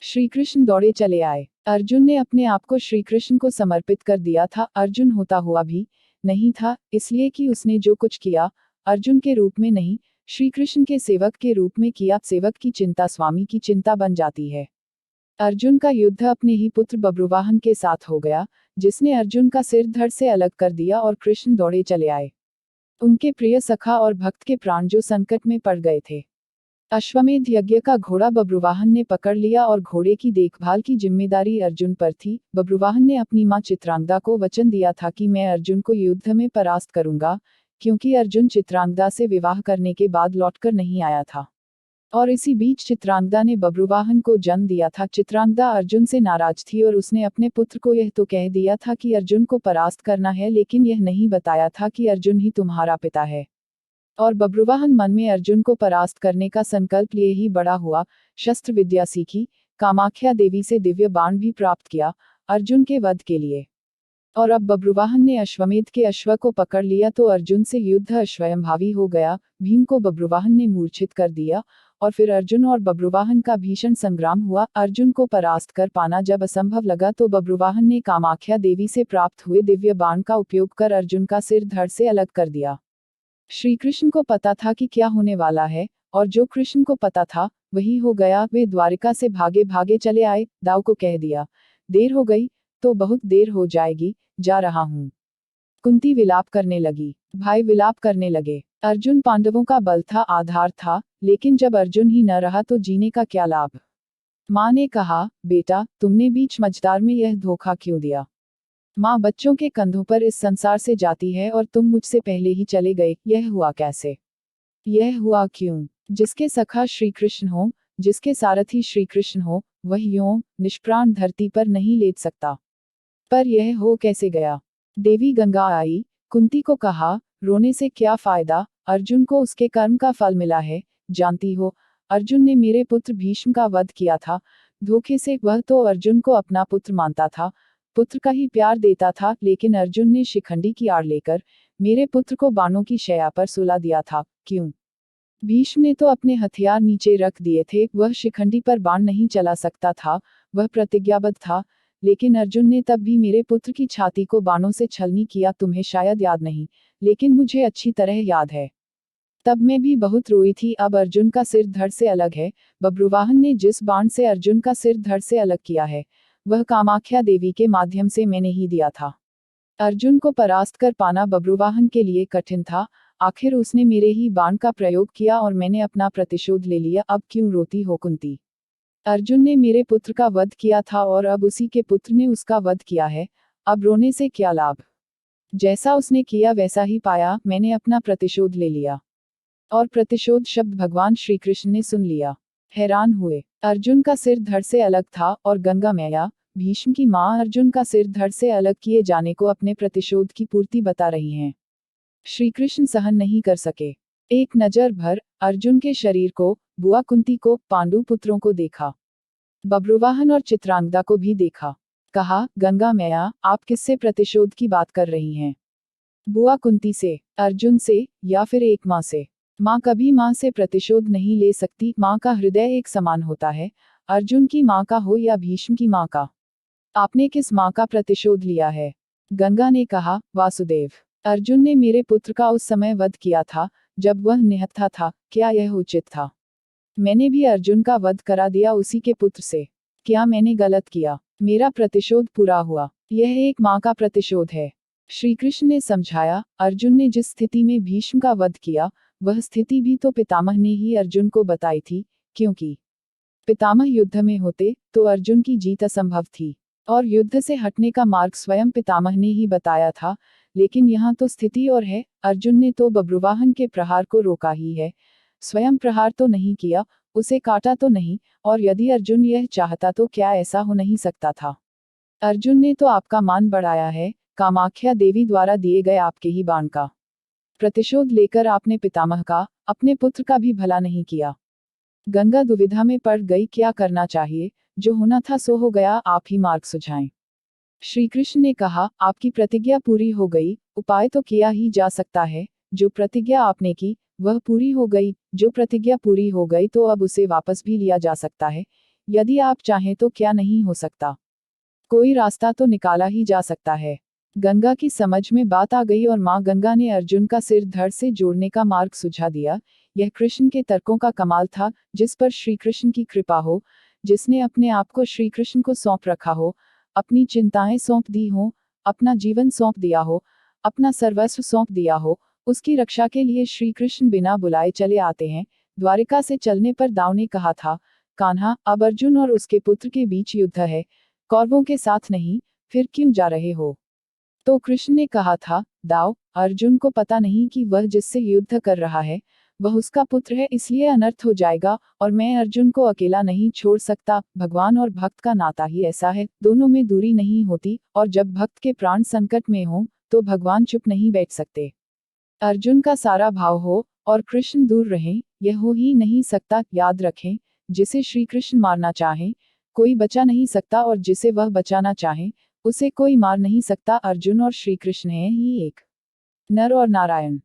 श्रीकृष्ण दौड़े चले आए। अर्जुन ने अपने आप को श्रीकृष्ण को समर्पित कर दिया था। अर्जुन होता हुआ भी नहीं था, इसलिए कि उसने जो कुछ किया अर्जुन के रूप में नहीं, श्रीकृष्ण के सेवक के रूप में किया। सेवक की चिंता स्वामी की चिंता बन जाती है। अर्जुन का युद्ध अपने ही पुत्र बब्रुवाहन के साथ हो गया, जिसने अर्जुन का सिर धड़ से अलग कर दिया और कृष्ण दौड़े चले आए। उनके प्रिय सखा और भक्त के प्राण जो संकट में पड़ गए थे। अश्वमेध यज्ञ का घोड़ा बब्रुवाहन ने पकड़ लिया और घोड़े की देखभाल की जिम्मेदारी अर्जुन पर थी। बब्रुवाहन ने अपनी मां चित्रांगदा को वचन दिया था कि मैं अर्जुन को युद्ध में परास्त करूंगा, क्योंकि अर्जुन चित्रांगदा से विवाह करने के बाद लौटकर नहीं आया था। और इसी बीच चित्रांगदा ने बब्रुवाहन को जन्म दिया था। चित्रांगदा अर्जुन से नाराज थी और उसने अपने पुत्र को यह तो कह दिया था कि अर्जुन को परास्त करना है, लेकिन यह नहीं बताया था कि अर्जुन ही तुम्हारा पिता है। और बब्रुवाहन मन में अर्जुन को परास्त करने का संकल्प लिए ही बड़ा हुआ। शस्त्र विद्या सीखी, कामाख्या देवी से दिव्य बाण भी प्राप्त किया अर्जुन के वध के लिए। और अब बब्रुवाहन ने अश्वमेध के अश्व को पकड़ लिया तो अर्जुन से युद्ध अस्वयंभावी हो गया। भीम को बब्रुवाहन ने मूर्छित कर दिया और फिर अर्जुन और बब्रुवाहन का भीषण संग्राम हुआ। अर्जुन को परास्त कर पाना जब असंभव लगा तो बब्रुवाहन ने कामाख्या देवी से प्राप्त हुए दिव्य बाण का उपयोग कर अर्जुन का सिर धड़ से अलग कर दिया। श्रीकृष्ण को पता था कि क्या होने वाला है, और जो कृष्ण को पता था वही हो गया। वे द्वारिका से भागे भागे चले आए। दाऊ को कह दिया, देर हो गई तो बहुत देर हो जाएगी, जा रहा हूं। कुंती विलाप करने लगी, भाई विलाप करने लगे। अर्जुन पांडवों का बल था, आधार था, लेकिन जब अर्जुन ही न रहा तो जीने का क्या लाभ। मां ने कहा, बेटा तुमने बीच मझधार में यह धोखा क्यों दिया। माँ बच्चों के कंधों पर इस संसार से जाती है और तुम मुझसे पहले ही चले गए। यह हुआ कैसे, यह हुआ क्यों। जिसके सखा श्री कृष्ण हो, जिसके सारथी श्री कृष्ण हो, वह यूं निष्प्राण धरती पर नहीं लेट सकता। पर यह हो कैसे गया। देवी गंगा आई, कुंती को कहा, रोने से क्या फायदा, अर्जुन को उसके कर्म का फल मिला है। जानती हो, अर्जुन ने मेरे पुत्र भीष्म का वध किया था धोखे से। वह तो अर्जुन को अपना पुत्र मानता था, पुत्र का ही प्यार देता था, लेकिन अर्जुन ने शिखंडी की आड़ लेकर मेरे पुत्र को बाणों की शैया पर सुला दिया था। क्यों। भीष्म ने तो अपने हथियार नीचे रख दिए थे, वह शिखंडी पर बाण नहीं चला सकता था, वह प्रतिज्ञाबद्ध था। लेकिन अर्जुन ने तब भी मेरे पुत्र की छाती को बाणों से छलनी किया। तुम्हें शायद याद नहीं, लेकिन मुझे अच्छी तरह याद है। तब मैं भी बहुत रोई थी। अब अर्जुन का सिर धड़ से अलग है। बब्रुवाहन ने जिस बाण से अर्जुन का सिर धड़ से अलग किया है, वह कामाख्या देवी के माध्यम से मैंने ही दिया था। अर्जुन को परास्त कर पाना बब्रुवाहन के लिए कठिन था। आखिर उसने मेरे ही बाण का प्रयोग किया और मैंने अपना प्रतिशोध ले लिया। अब क्यों रोती हो कुंती। अर्जुन ने मेरे पुत्र का वध किया था और अब उसी के पुत्र ने उसका वध किया है। अब रोने से क्या लाभ। जैसा उसने किया वैसा ही पाया। मैंने अपना प्रतिशोध ले लिया। और प्रतिशोध शब्द भगवान श्री कृष्ण ने सुन लिया, हैरान हुए। अर्जुन का सिर धड़ से अलग था और गंगा मैया, भीष्म की मां, अर्जुन का सिर धड़ से अलग किए जाने को अपने प्रतिशोध की पूर्ति बता रही हैं। श्री कृष्ण सहन नहीं कर सके। एक नजर भर अर्जुन के शरीर को, बुआ कुंती को, पांडु पुत्रों को देखा, बब्रुवाहन और चित्रांगदा को भी देखा। कहा, गंगा मैया आप किससे प्रतिशोध की बात कर रही हैं। बुआ कुंती से, अर्जुन से, या फिर एक मां से। मां कभी मां से प्रतिशोध नहीं ले सकती। मां का हृदय एक समान होता है, अर्जुन की मां का हो या भीष्म की मां का। आपने किस मां का प्रतिशोध लिया है। गंगा ने कहा, वासुदेव। अर्जुन ने मेरे पुत्र का उस समय वध किया था जब वह निहत्था था। क्या यह उचित था। मैंने भी अर्जुन का वध करा दिया उसी के पुत्र से। क्या मैंने गलत किया। मेरा प्रतिशोध पूरा हुआ। यह एक मां का प्रतिशोध है। श्री कृष्ण ने समझाया, अर्जुन ने जिस स्थिति में भीष्म का वध किया, वह स्थिति भी तो पितामह ने ही अर्जुन को बताई थी, क्योंकि पितामह युद्ध में होते तो अर्जुन की जीत असंभव थी, और युद्ध से हटने का मार्ग स्वयं पितामह ने ही बताया था। लेकिन यहाँ तो स्थिति और है। अर्जुन ने तो बब्रुवाहन के प्रहार को रोका ही है, स्वयं प्रहार तो नहीं किया, उसे काटा तो नहीं। और यदि अर्जुन यह चाहता तो क्या ऐसा हो नहीं सकता था। अर्जुन ने तो आपका मान बढ़ाया है, कामाख्या देवी द्वारा दिए गए आपके ही बाण का प्रतिशोध लेकर आपने पितामह का, अपने पुत्र का भी भला नहीं किया। गंगा दुविधा में पड़ गई, क्या करना चाहिए। जो होना था सो हो गया, आप ही मार्ग सुझाएं। श्री कृष्ण ने कहा, आपकी प्रतिज्ञा पूरी हो गई, उपाय तो किया ही जा सकता है। जो प्रतिज्ञा आपने की वह पूरी हो गई, जो प्रतिज्ञा पूरी हो गई तो अब उसे वापस भी लिया जा सकता है। यदि आप चाहें तो क्या नहीं हो सकता। कोई रास्ता तो निकाला ही जा सकता है। गंगा की समझ में बात आ गई और माँ गंगा ने अर्जुन का सिर धड़ से जोड़ने का मार्ग सुझा दिया। यह कृष्ण के तर्कों का कमाल था, जिस पर श्री कृष्ण की कृपा हो, जिसने अपने आप को श्री कृष्ण को सौंप रखा हो, अपनी चिंताएं सौंप दी हो, अपना जीवन सौंप दिया हो, अपना सर्वस्व सौंप दिया हो, उसकी रक्षा के लिए श्री कृष्ण बिना बुलाए चले आते हैं। द्वारिका से चलने पर दाव ने कहा था, कान्हा, अब अर्जुन और उसके पुत्र के बीच युद्ध है, कौरवों के साथ नहीं, फिर क्यों जा रहे हो? तो कृष्ण ने कहा था, दाव, अर्जुन को पता नहीं कि वह जिससे युद्ध कर रहा है वह उसका पुत्र है, इसलिए अनर्थ हो जाएगा, और मैं अर्जुन को अकेला नहीं छोड़ सकता। भगवान और भक्त का नाता ही ऐसा है, दोनों में दूरी नहीं होती, और जब भक्त के प्राण संकट में हो तो भगवान चुप नहीं बैठ सकते। अर्जुन का सारा भाव हो और कृष्ण दूर रहें, यह हो ही नहीं सकता। याद रखें, जिसे श्री कृष्ण मारना चाहें कोई बचा नहीं सकता, और जिसे वह बचाना चाहें उसे कोई मार नहीं सकता। अर्जुन और श्री कृष्ण हैं ही एक, नर और नारायण।